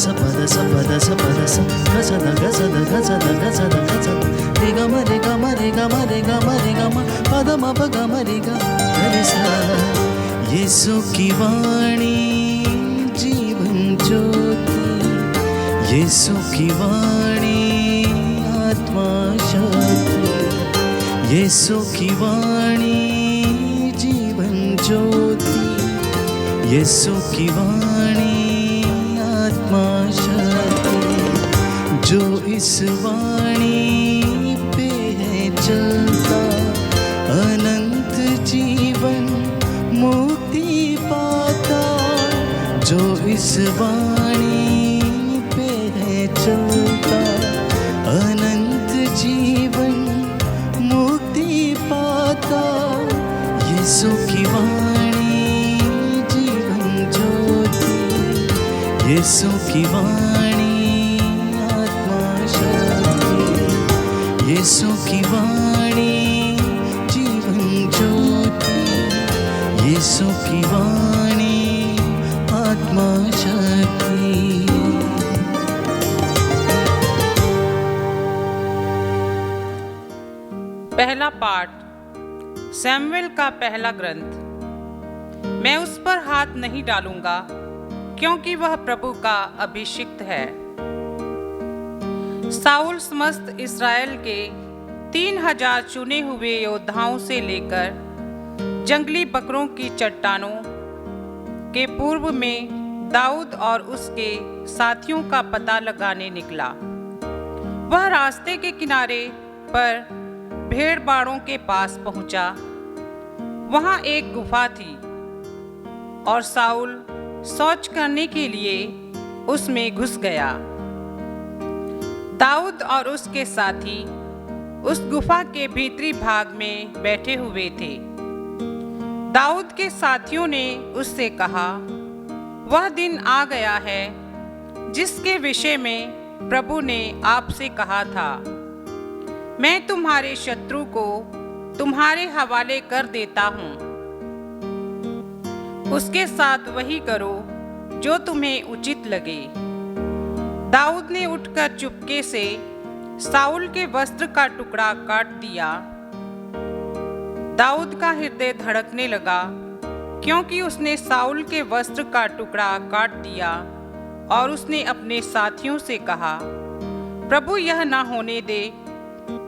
ಸ ಪದ ಸ ಪದ ಸ ಪದ ಸ ಗಸದ ಗಸದ ಗಸದ ಗಸದ ಗಸದ ರಿ ಗ ಮ ರಿ ಗ ಮ ರಿ ಗ ಮ ರಿ ಗ ಮ ರಿ ಗ ಮ ಪದ ಮ ಪ ಗ ಮ ರಿ ಗ ರಿ ಸ ಯೇಸು की वाणी जीवन ज्योति यीशु की वाणी आत्मा शक्ति यीशु की वाणी जीवन ज्योति यीशु की वाणी आत्मा शक्ति जो इस वाणी पे है चलता अनंत जीवन मुक्ति पाता जो इस वाणी पे है चलता अनंत जीवन मुक्ति पाता यीशु की वाणी जीवन ज्योति यीशु की वाणी आत्मा शक्ति यीशु की वाणी जीवन ज्योति यीशु की वाणी आत्मा शक्ति। पहला पाठ सैमुएल का पहला ग्रंथ। मैं उस पर हाथ नहीं डालूंगा क्योंकि वह प्रभु का अभिषिक्त है। साउल समस्त इस्राएल के 3000 चुने हुए योद्धाओं से लेकर जंगली बकरों की चट्टानों के पूर्व में दाऊद और उसके साथियों का पता लगाने निकला। वह रास्ते के किनारे पर भेड़ बाड़ों के पास पहुंचा। वहां एक गुफा थी और साउल शौच करने के लिए उसमें घुस गया। दाऊद और उसके साथी उस गुफा के भीतरी भाग में बैठे हुए थे। दाऊद के साथियों ने उससे कहा, वह दिन आ गया है जिसके विषय में प्रभु ने आपसे कहा था, मैं तुम्हारे शत्रु को तुम्हारे हवाले कर देता हूँ। उसके साथ वही करो जो तुम्हें उचित लगे। दाऊद ने उठकर चुपके से साउल के वस्त्र का टुकड़ा काट दिया। दाऊद का हृदय धड़कने लगा क्योंकि उसने साउल के वस्त्र का टुकड़ा काट दिया और उसने अपने साथियों से कहा, प्रभु यह न होने दे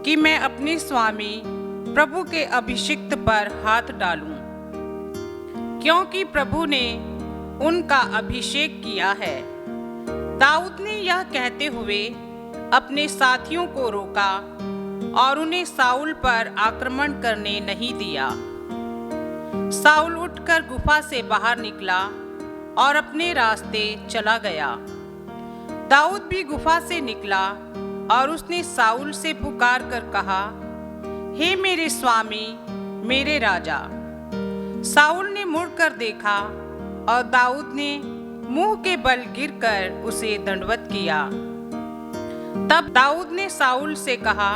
कि मैं अपने स्वामी प्रभु के अभिषिक्त पर हाथ डालूं, क्योंकि प्रभु ने उनका अभिषेक किया है। दाऊद ने यह कहते हुए अपने साथियों को रोका और उन्हें साउल पर आक्रमण करने नहीं दिया। साउल उठकर गुफा से बाहर निकला और अपने रास्ते चला गया। दाऊद भी गुफा से निकला और उसने साउल से पुकार कर कहा, हे मेरे स्वामी, मेरे राजा। साउल ने मुड़कर देखा और दाऊद ने मुंह के बल गिरकर उसे दंडवत किया। तब दाऊद ने साउल से कहा,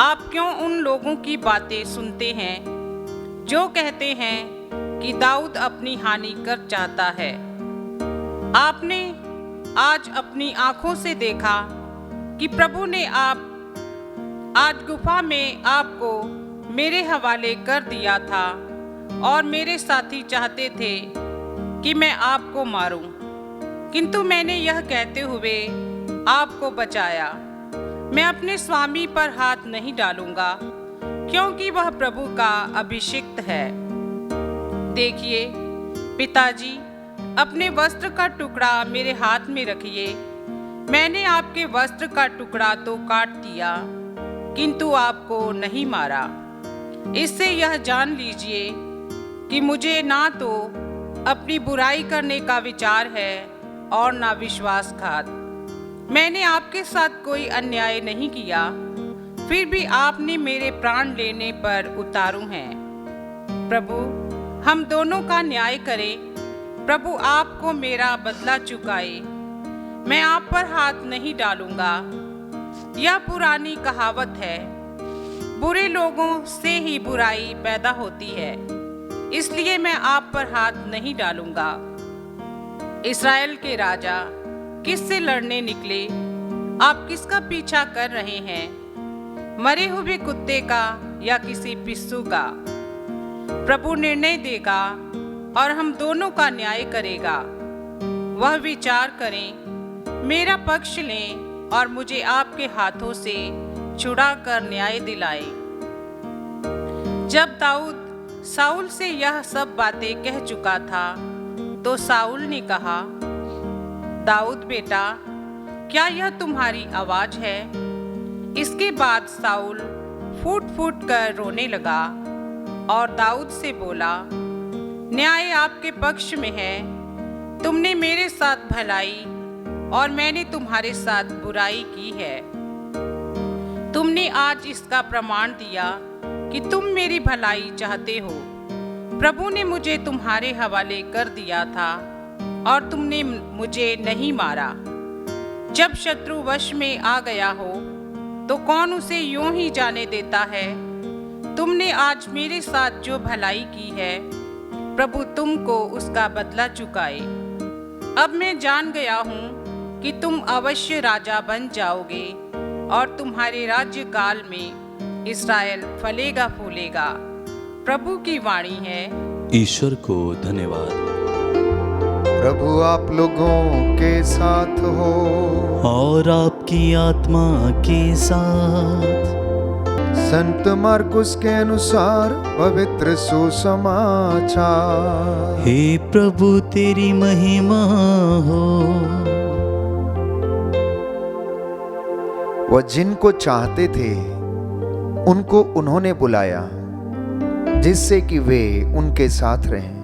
आप क्यों उन लोगों की बातें सुनते हैं जो कहते हैं कि दाऊद अपनी हानि कर चाहता है? आपने आज अपनी आंखों से देखा कि प्रभु ने आज गुफा में आपको मेरे हवाले कर दिया था और मेरे साथी चाहते थे कि मैं आपको मारूं, किंतु मैंने यह कहते हुए आपको बचाया। मैं अपने स्वामी पर हाथ नहीं डालूंगा क्योंकि वह प्रभु का अभिषिक्त है। देखिए पिताजी, अपने वस्त्र का टुकड़ा मेरे हाथ में रखिए। मैंने आपके वस्त्र का टुकड़ा तो काट दिया किंतु आपको नहीं मारा। इससे यह जान लीजिए कि मुझे ना तो अपनी बुराई करने का विचार है और ना विश्वासघात। मैंने आपके साथ कोई अन्याय नहीं किया, फिर भी आपने मेरे प्राण लेने पर उतारू हैं। प्रभु हम दोनों का न्याय करें। प्रभु आपको मेरा बदला चुकाए। मैं आप पर हाथ नहीं डालूंगा। यह पुरानी कहावत है, बुरे लोगों से ही बुराई पैदा होती है, इसलिए मैं आप पर हाथ नहीं डालूंगा। इस्राएल के राजा, किससे लड़ने निकले? आप किसका पीछा कर रहे हैं? मरे हुए कुत्ते का या किसी पिस्सू का? प्रभु निर्णय देगा और हम दोनों का न्याय करेगा। वह विचार करें, मेरा पक्ष लें और मुझे आपके हाथों से छुड़ा कर न्याय दिलाए। जब दाऊद साउल से यह सब बातें कह चुका था तो साउल ने कहा, दाऊद बेटा, क्या यह तुम्हारी आवाज है? इसके बाद साउल फूट फूट कर रोने लगा और दाऊद से बोला, न्याय आपके पक्ष में है। तुमने मेरे साथ भलाई और मैंने तुम्हारे साथ बुराई की है। तुमने आज इसका प्रमाण दिया कि तुम मेरी भलाई चाहते हो। प्रभु ने मुझे तुम्हारे हवाले कर दिया था और तुमने मुझे नहीं मारा। जब शत्रु वश में आ गया हो तो कौन उसे यूं ही जाने देता है? तुमने आज मेरे साथ जो भलाई की है, प्रभु तुमको उसका बदला चुकाए। अब मैं जान गया हूँ कि तुम अवश्य राजा बन जाओगे और तुम्हारे राज्य काल में इस्राएल फलेगा फूलेगा। प्रभु की वाणी है। ईश्वर को धन्यवाद। प्रभु आप लोगों के साथ हो और आपकी आत्मा के साथ। संत मार्कुस के अनुसार पवित्र सुसमाचार। हे प्रभु तेरी महिमा हो। वह जिनको चाहते थे उनको उन्होंने बुलाया, जिससे कि वे उनके साथ रहें।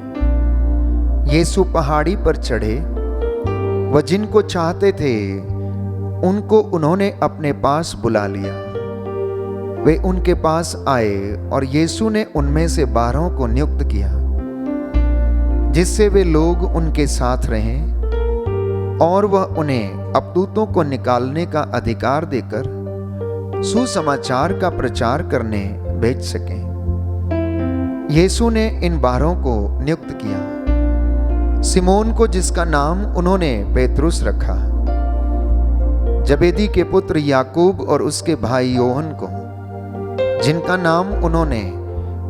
यीशु पहाड़ी पर चढ़े। वह जिनको चाहते थे उनको उन्होंने अपने पास बुला लिया। वे उनके पास आए और यीशु ने उनमें से 12 को नियुक्त किया, जिससे वे लोग उनके साथ रहें और वह उन्हें अपदूतों को निकालने का अधिकार देकर सुसमाचार का प्रचार करने भेज सकें। यीशु ने इन 12 को नियुक्त किया। सिमोन को, जिसका नाम उन्होंने पेतरुस रखा, जबेदी के पुत्र याकूब और उसके भाई योहन को, जिनका नाम उन्होंने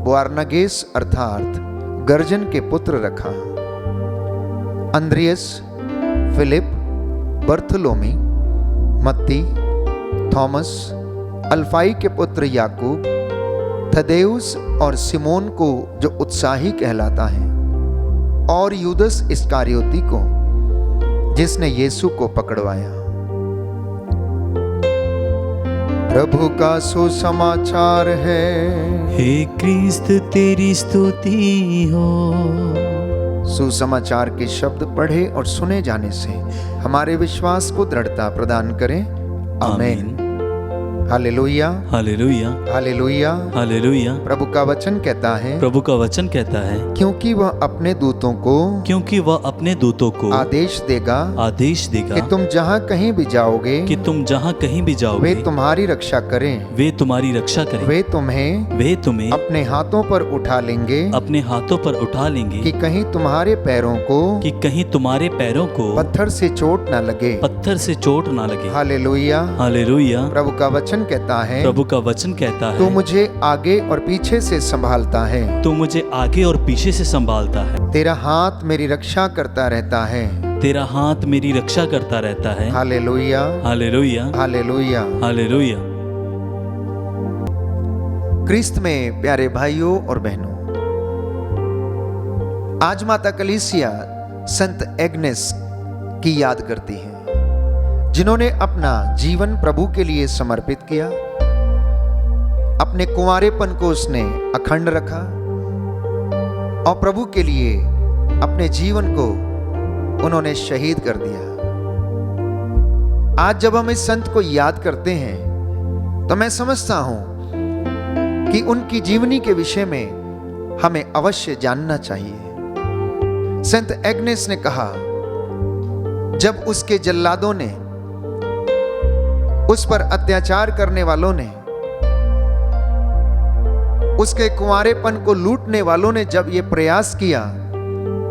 बोअर्नगेस अर्थात गर्जन के पुत्र रखा, अंद्रियस, फिलिप, बर्थलोमी, मत्ती, थॉमस, अल्फाई के पुत्र याकूब, थदेउस और सिमोन को जो उत्साही कहलाता है, और यूदस इस्कारियोती को, जिसने यीशु को पकड़वाया। प्रभु का सुसमाचार है। हे क्रिस्त तेरी स्तुति हो। सुसमाचार के शब्द पढ़े और सुने जाने से हमारे विश्वास को दृढ़ता प्रदान करें। आमीन। Hallelujah, hallelujah, hallelujah, hallelujah. प्रभु का वचन कहता है, प्रभु का वचन कहता है, क्योंकि वह अपने दूतों को आदेश देगा कि तुम जहाँ कहीं भी जाओगे, वे तुम्हारी रक्षा करें। वे तुम्हें अपने हाथों पर उठा लेंगे, कि कहीं तुम्हारे पैरों को पत्थर से चोट न लगे। Hallelujah, hallelujah. प्रभु का वचन कहता है, तू मुझे आगे और पीछे से संभालता है। तेरा हाथ मेरी रक्षा करता रहता है। Hallelujah, hallelujah, hallelujah, hallelujah. क्रिस्त में प्यारे भाइयों और बहनों, आज माता कलीसिया संत एग्नेस की याद करती है, जिन्होंने अपना जीवन प्रभु के लिए समर्पित किया। अपने कुंवारेपन को उसने अखंड रखा और प्रभु के लिए अपने जीवन को उन्होंने शहीद कर दिया। आज जब हम इस संत को याद करते हैं तो मैं समझता हूं कि उनकी जीवनी के विषय में हमें अवश्य जानना चाहिए। संत एग्नेस ने कहा, जब उसके जल्लादों ने, उस पर अत्याचार करने वालों ने, उसके कुंवारेपन को लूटने वालों ने जब ये प्रयास किया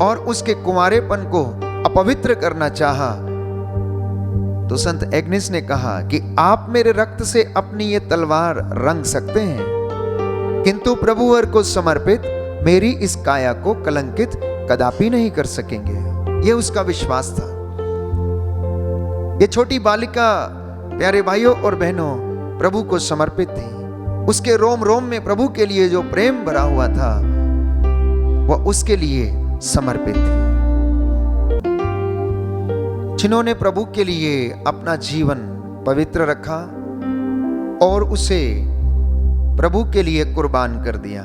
और उसके कुंवारेपन को अपवित्र करना चाहा, तो संत एग्नेस ने कहा कि आप मेरे रक्त से अपनी ये तलवार रंग सकते हैं, किंतु प्रभुवर को समर्पित मेरी इस काया को कलंकित कदापि नहीं कर सकेंगे। यह उसका विश्वास था। ये छोटी बालिका, प्यारे भाइयों और बहनों, प्रभु को समर्पित थी। उसके रोम रोम में प्रभु के लिए जो प्रेम भरा हुआ था, वह उसके लिए समर्पित थी। जिन्होंने प्रभु के लिए अपना जीवन पवित्र रखा और उसे प्रभु के लिए कुर्बान कर दिया।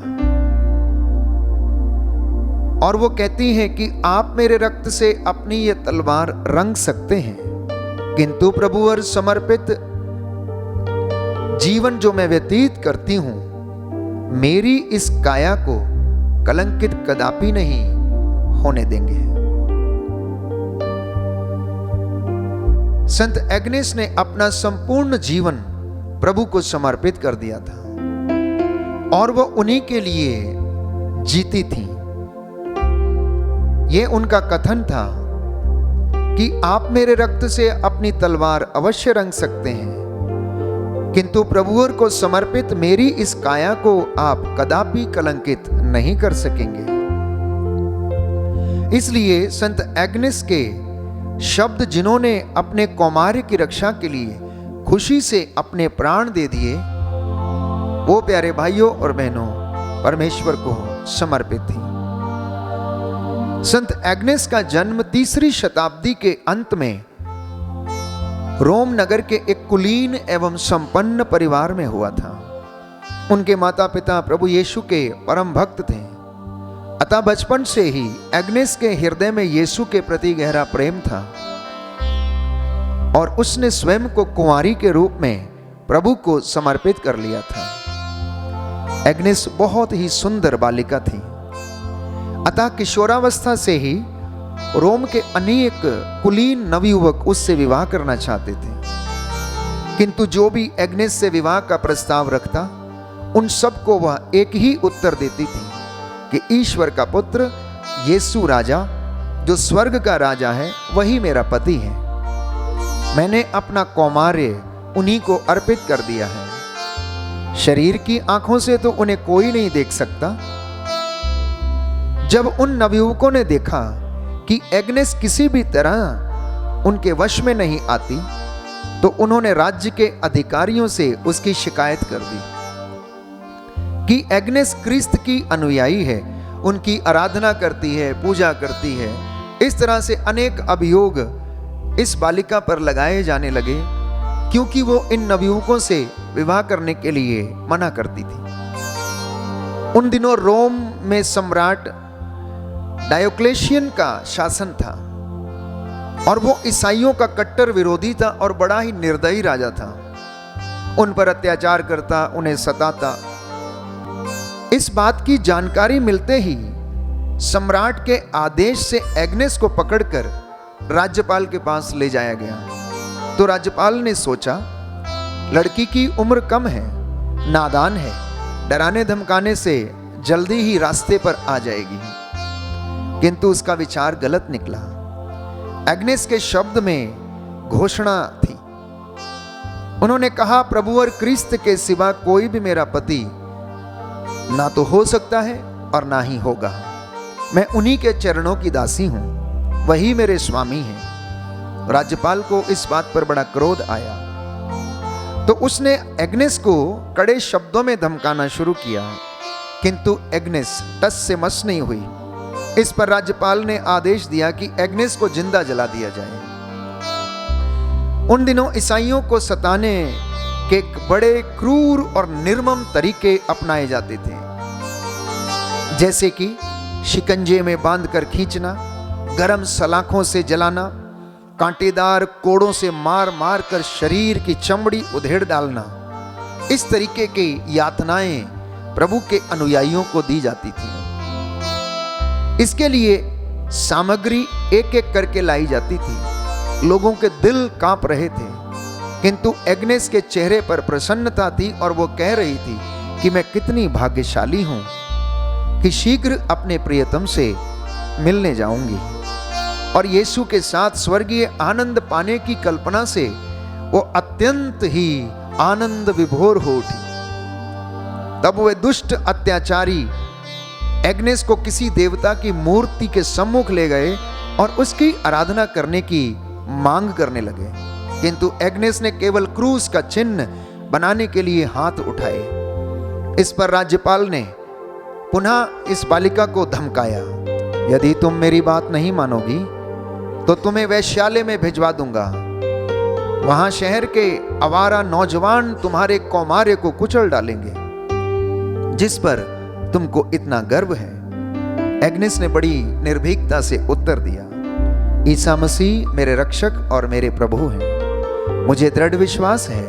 और वो कहती हैं कि आप मेरे रक्त से अपनी ये तलवार रंग सकते हैं, किंतु प्रभुवर समर्पित जीवन जो मैं व्यतीत करती हूं, मेरी इस काया को कलंकित कदापि नहीं होने देंगे। संत एग्नेस ने अपना संपूर्ण जीवन प्रभु को समर्पित कर दिया था और वह उन्हीं के लिए जीती थी। यह उनका कथन था कि आप मेरे रक्त से अपनी तलवार अवश्य रंग सकते हैं, किंतु प्रभुवर को समर्पित मेरी इस काया को आप कदापि कलंकित नहीं कर सकेंगे। इसलिए संत एग्नेस के शब्द, जिन्होंने अपने कौमार्य की रक्षा के लिए खुशी से अपने प्राण दे दिए, वो प्यारे भाइयों और बहनों परमेश्वर को समर्पित थी। संत एग्नेस का जन्म 3री शताब्दी के अंत में रोम नगर के एक कुलीन एवं संपन्न परिवार में हुआ था। उनके माता पिता प्रभु यीशु के परम भक्त थे। अतः बचपन से ही एग्नेस के हृदय में यीशु के प्रति गहरा प्रेम था और उसने स्वयं को कुंवारी के रूप में प्रभु को समर्पित कर लिया था। एग्नेस बहुत ही सुंदर बालिका थी। अतः किशोरावस्था से ही रोम के अनेक कुलीन नवयुवक उससे विवाह करना चाहते थे, किंतु जो भी एग्नेस से विवाह का प्रस्ताव रखता, उन सबको वह एक ही उत्तर देती थी कि ईश्वर का पुत्र यीशु राजा, जो स्वर्ग का राजा है, वही मेरा पति है। मैंने अपना कौमार्य उन्हीं को अर्पित कर दिया है। शरीर की आंखों से तो उन्हें कोई नहीं देख सकता। जब उन नवयुवकों ने देखा कि एग्नेस किसी भी तरह उनके वश में नहीं आती, तो उन्होंने राज्य के अधिकारियों से उसकी शिकायत कर दी कि एग्नेस क्रिस्त की अनुयायी है, उनकी आराधना करती है, पूजा करती है। इस तरह से अनेक अभियोग इस बालिका पर लगाए जाने लगे, क्योंकि वो इन नवयुवकों से विवाह करने के लिए मना करती थी। उन दिनों रोम में सम्राट डायोक्लेशियन का शासन था और वो ईसाइयों का कट्टर विरोधी था और बड़ा ही निर्दयी राजा था। उन पर अत्याचार करता, उन्हें सताता। इस बात की जानकारी मिलते ही सम्राट के आदेश से एग्नेस को पकड़कर राज्यपाल के पास ले जाया गया। तो राज्यपाल ने सोचा, लड़की की उम्र कम है, नादान है, डराने धमकाने से जल्दी ही रास्ते पर आ जाएगी। किंतु उसका विचार गलत निकला। एग्नेस के शब्द में घोषणा थी। उन्होंने कहा, प्रभुवर क्रिस्त के सिवा कोई भी मेरा पति ना तो हो सकता है और ना ही होगा। मैं उन्हीं के चरणों की दासी हूं, वही मेरे स्वामी हैं। राज्यपाल को इस बात पर बड़ा क्रोध आया, तो उसने एग्नेस को कड़े शब्दों में धमकाना शुरू किया, किंतु एग्नेस टस से मस नहीं हुई। इस पर राज्यपाल ने आदेश दिया कि एग्नेस को जिंदा जला दिया जाए। उन दिनों ईसाइयों को सताने के बड़े क्रूर और निर्मम तरीके अपनाए जाते थे, जैसे कि शिकंजे में बांधकर खींचना, गरम सलाखों से जलाना, कांटेदार कोड़ों से मार मार कर शरीर की चमड़ी उधेड़ डालना। इस तरीके की यातनाएं प्रभु के अनुयायियों को दी जाती थी। इसके लिए सामग्री एक एक करके लाई जाती थी। लोगों के दिल कांप रहे थे, किंतु एग्नेस के चेहरे पर प्रसन्नता थी और वो कह रही थी कि मैं कितनी भाग्यशाली हूं कि शीघ्र अपने प्रियतम से मिलने जाऊंगी। और यीशु के साथ स्वर्गीय आनंद पाने की कल्पना से वो अत्यंत ही आनंद विभोर हो उठी। तब वे दुष्ट अत्याचारी एग्नेस को किसी देवता की मूर्ति के सम्मुख ले गए और उसकी आराधना करने की मांग करने लगे, किंतु एग्नेस ने केवल क्रूस का चिन्ह बनाने के लिए हाथ उठाए। इस पर राज्यपाल ने पुनः इस बालिका को धमकाया, यदि तुम मेरी बात नहीं मानोगी तो तुम्हें वेश्यालय में भिजवा दूंगा, वहां शहर के आवारा नौजवान तुम्हारे कौमार्य को कुचल डालेंगे, जिस पर तुमको इतना गर्व है। एग्नेस ने बड़ी निर्भीकता से उत्तर दिया, ईसा मसीह मेरे रक्षक और मेरे प्रभु हैं। मुझे दृढ़ विश्वास है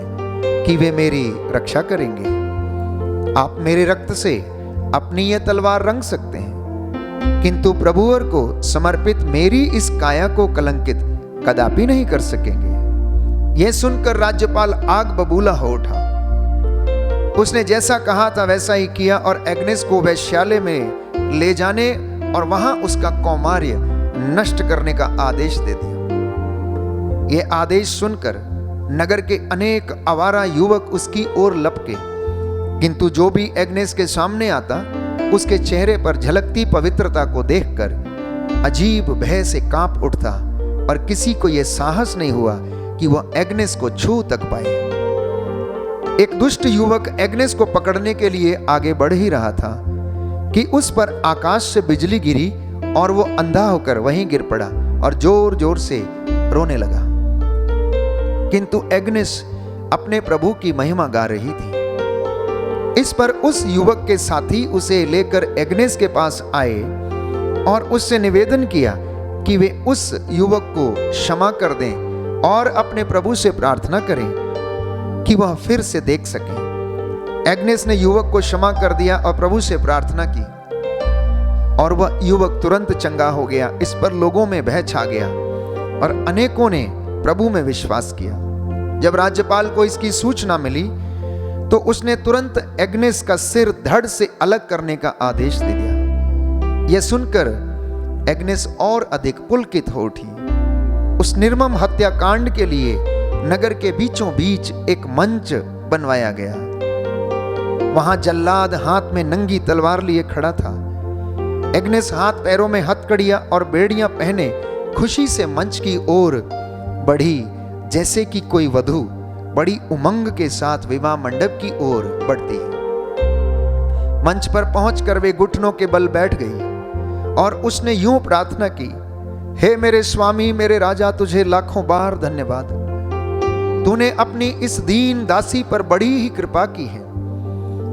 कि वे मेरी रक्षा करेंगे। आप मेरे रक्त से अपनी यह तलवार रंग सकते हैं, किंतु प्रभुवर को समर्पित मेरी इस काया को कलंकित कदापि नहीं कर सकेंगे। यह सुनकर राज्यपाल आग बबूला हो उठा। उसने जैसा कहा था वैसा ही किया और एग्नेस को वेश्यालय में ले जाने और वहां उसका कौमार्य नष्ट करने का आदेश दे दिया। यह आदेश सुनकर नगर के अनेक आवारा युवक उसकी ओर लपके, किंतु जो भी एग्नेस के सामने आता उसके चेहरे पर झलकती पवित्रता को देखकर अजीब भय से कांप उठता और किसी को यह साहस नहीं हुआ कि वह एग्नेस को छू तक पाए। एक दुष्ट युवक एग्नेस को पकड़ने के लिए आगे बढ़ ही रहा था कि उस पर आकाश से बिजली गिरी और वो अंधा होकर वहीं गिर पड़ा और जोर जोर से रोने लगा। किंतु एग्नेस अपने प्रभु की महिमा गा रही थी। इस पर उस युवक के साथी उसे लेकर एग्नेस के पास आए और उससे निवेदन किया कि वे उस युवक को क्षमा कर दें और अपने प्रभु से प्रार्थना करें कि वह फिर से देख सके। एग्नेस ने युवक को क्षमा कर दिया और प्रभु से प्रार्थना की और वह युवक तुरंत चंगा हो गया। इस पर लोगों में भय छा गया और अनेकों ने प्रभु में विश्वास किया। जब राज्यपाल को इसकी सूचना मिली तो उसने तुरंत एग्नेस का सिर धड़ से अलग करने का आदेश दे दिया। यह सुनकर एग्नेस और अधिक पुलकित हो उठी। उस निर्मम हत्याकांड के लिए नगर के बीचों बीच एक मंच बनवाया गया। वहां जल्लाद हाथ में नंगी तलवार लिए खड़ा था। एग्नेस हाथ पैरों में हथकड़ियां और बेड़ियां पहने खुशी से मंच की ओर बढ़ी, जैसे कि कोई वधू बड़ी उमंग के साथ विवाह मंडप की ओर बढ़ती है। मंच पर पहुंचकर वे घुटनों के बल बैठ गई और उसने यूं प्रार्थना की, हे मेरे स्वामी, मेरे राजा, तुझे लाखों बार धन्यवाद। तूने अपनी इस दीन दासी पर बड़ी ही कृपा की है।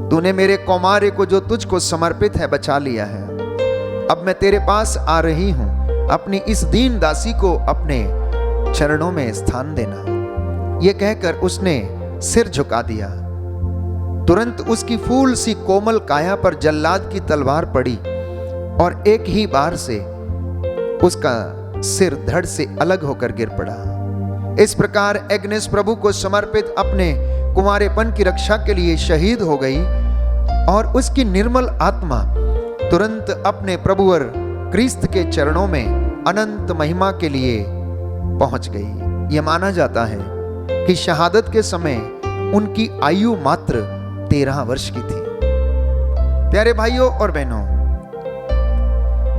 तूने मेरे कौमार्य को जो तुझको समर्पित है बचा लिया है। अब मैं तेरे पास आ रही हूं, अपनी इस दीन दासी को अपने चरणों में स्थान देना। यह कहकर उसने सिर झुका दिया। तुरंत उसकी फूल सी कोमल काया पर जल्लाद की तलवार पड़ी और एक ही बार से उसका सिर धड़ से अलग होकर गिर पड़ा। इस प्रकार एग्नेस प्रभु को समर्पित अपने कुंवारेपन की रक्षा के लिए शहीद हो गई और उसकी निर्मल आत्मा तुरंत अपने प्रभुवर क्रिस्त के चरणों में अनंत महिमा के लिए पहुंच गई। यह माना जाता है कि शहादत के समय उनकी आयु मात्र 13 वर्ष की थी। प्यारे भाइयों और बहनों,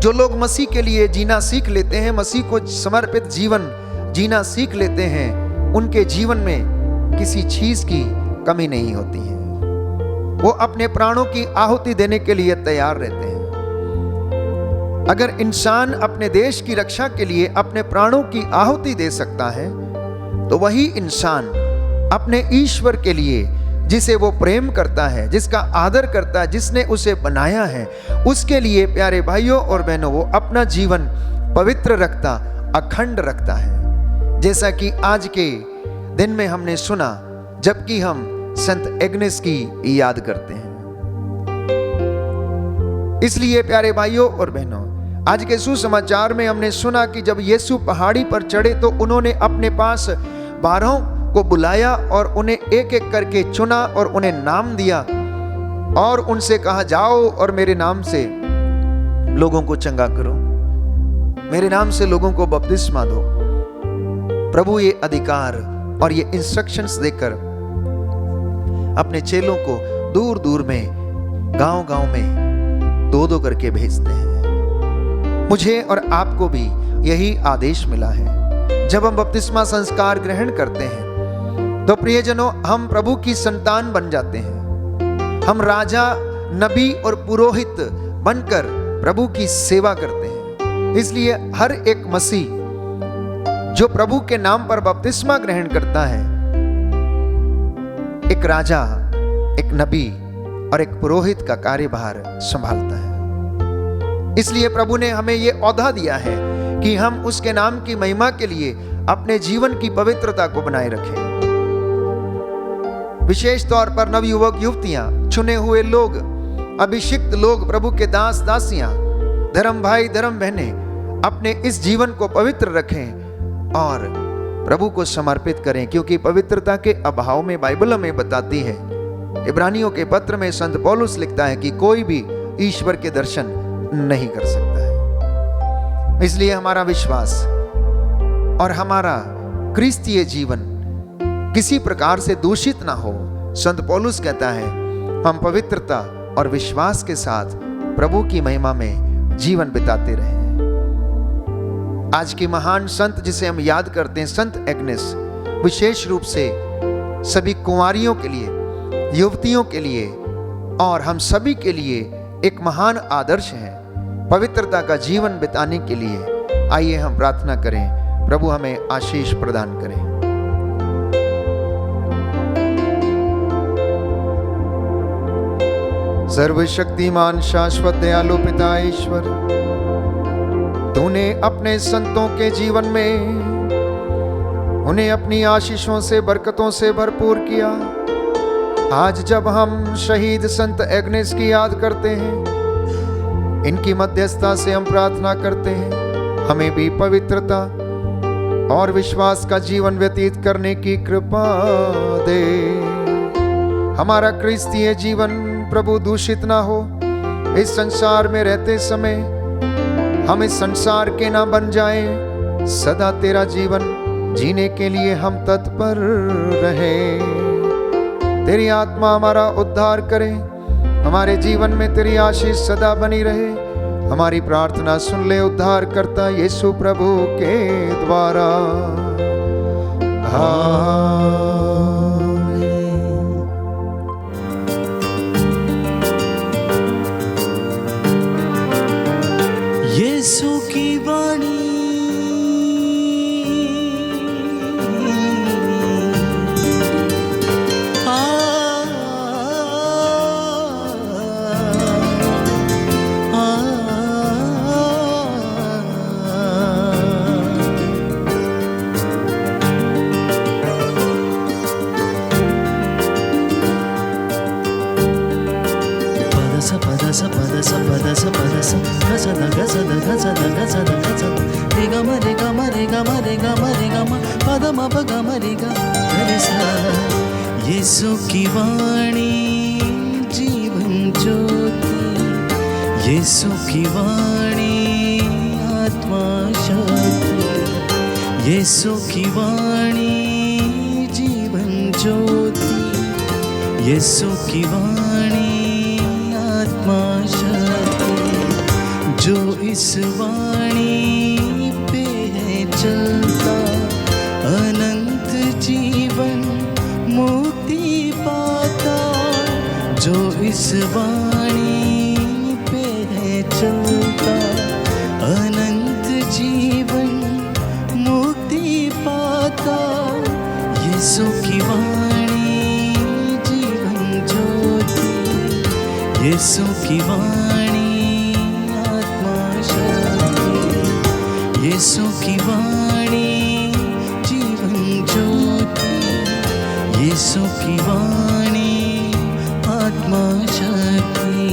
जो लोग मसीह के लिए जीना सीख लेते हैं, मसीह को समर्पित जीवन जीना सीख लेते हैं, उनके जीवन में किसी चीज की कमी नहीं होती है। वो अपने प्राणों की आहुति देने के लिए तैयार रहते हैं। अगर इंसान अपने देश की रक्षा के लिए अपने प्राणों की आहुति दे सकता है तो वही इंसान अपने ईश्वर के लिए, जिसे वो प्रेम करता है, जिसका आदर करता है, जिसने उसे बनाया है, उसके लिए प्यारे भाइयों और बहनों वो अपना जीवन पवित्र रखता, अखंड रखता है। जैसा कि आज के दिन में हमने सुना, जबकि हम संत एग्नेस की याद करते हैं। इसलिए प्यारे भाइयों और बहनों, आज के सुसमाचार में हमने सुना कि जब यीशु पहाड़ी पर चढ़े तो उन्होंने अपने पास 12 को बुलाया और उन्हें एक एक करके चुना और उन्हें नाम दिया और उनसे कहा, जाओ और मेरे नाम से लोगों को चंगा करो, मेरे नाम से लोगों को बपतिस्मा दो। प्रभु ये अधिकार और ये इंस्ट्रक्शंस देकर अपने चेलों को दूर दूर में, गांव-गांव में 2-2 करके भेजते हैं। मुझे और आपको भी यही आदेश मिला है। जब हम बपतिस्मा संस्कार ग्रहण करते हैं तो प्रियजनों, हम प्रभु की संतान बन जाते हैं। हम राजा, नबी और पुरोहित बनकर प्रभु की सेवा करते हैं। इसलिए हर एक मसीह जो प्रभु के नाम पर बपतिस्मा ग्रहण करता है, एक राजा, एक नबी और एक पुरोहित का कार्यभार संभालता है। इसलिए प्रभु ने हमें यह औधा दिया है कि हम उसके नाम की महिमा के लिए अपने जीवन की पवित्रता को बनाए रखें। विशेष तौर पर नवयुवक युवतियां, चुने हुए लोग, अभिषिक्त लोग, प्रभु के दास दासियां, धर्म भाई धर्म बहनें अपने इस जीवन को पवित्र रखें और प्रभु को समर्पित करें, क्योंकि पवित्रता के अभाव में बाइबल हमें बताती है, इब्रानियों के पत्र में संत पौलुस लिखता है कि कोई भी ईश्वर के दर्शन नहीं कर सकता है। इसलिए हमारा विश्वास और हमारा क्रिस्तीय जीवन किसी प्रकार से दूषित ना हो। संत पौलुस कहता है हम पवित्रता और विश्वास के साथ प्रभु की महिमा में जीवन बिताते रहें। आज की महान संत जिसे हम याद करते हैं, संत एग्नेस, विशेष रूप से सभी कुंवारियों के लिए, युवतियों के लिए और हम सभी के लिए एक महान आदर्श है पवित्रता का जीवन बिताने के लिए। आइए हम प्रार्थना करें, प्रभु हमें आशीष प्रदान करें। सर्वशक्तिमान शाश्वत दयालु पिता ईश्वर, तूने अपने संतों के जीवन में उन्हें अपनी आशीषों से, बरकतों से भरपूर किया। आज जब हम शहीद संत एग्नेस की याद करते हैं, इनकी मध्यस्थता से हम प्रार्थना करते हैं, हमें भी पवित्रता और विश्वास का जीवन व्यतीत करने की कृपा दे। हमारा क्रिस्तीय जीवन प्रभु दूषित ना हो। इस संसार में रहते समय हम इस संसार के ना बन जाएं, सदा तेरा जीवन जीने के लिए हम तत्पर रहें। तेरी आत्मा हमारा उद्धार करे, हमारे जीवन में तेरी आशीष सदा बनी रहे। हमारी प्रार्थना सुन ले उद्धार करता यीशु प्रभु के द्वारा। यीशु की वाणी यीशु की वाणी जीवन ज्योति, यीशु की वाणी आत्मा शक्ति, यीशु की वाणी जीवन ज्योति, यीशु की वाणी आत्मा शक्ति। जो इस वाणी पे है चलता, अनंत जीवन मुक्ति पाता। जो इस वाणी पे है चलता, अनंत जीवन मुक्ति पाता। यीशु की वाणी जीवन ज्योति, यीशु की वाणी आत्मा शक्ति, यीशु की वाणी जीवन ज्योति, यीशु की वाणी आत्मा शक्ति।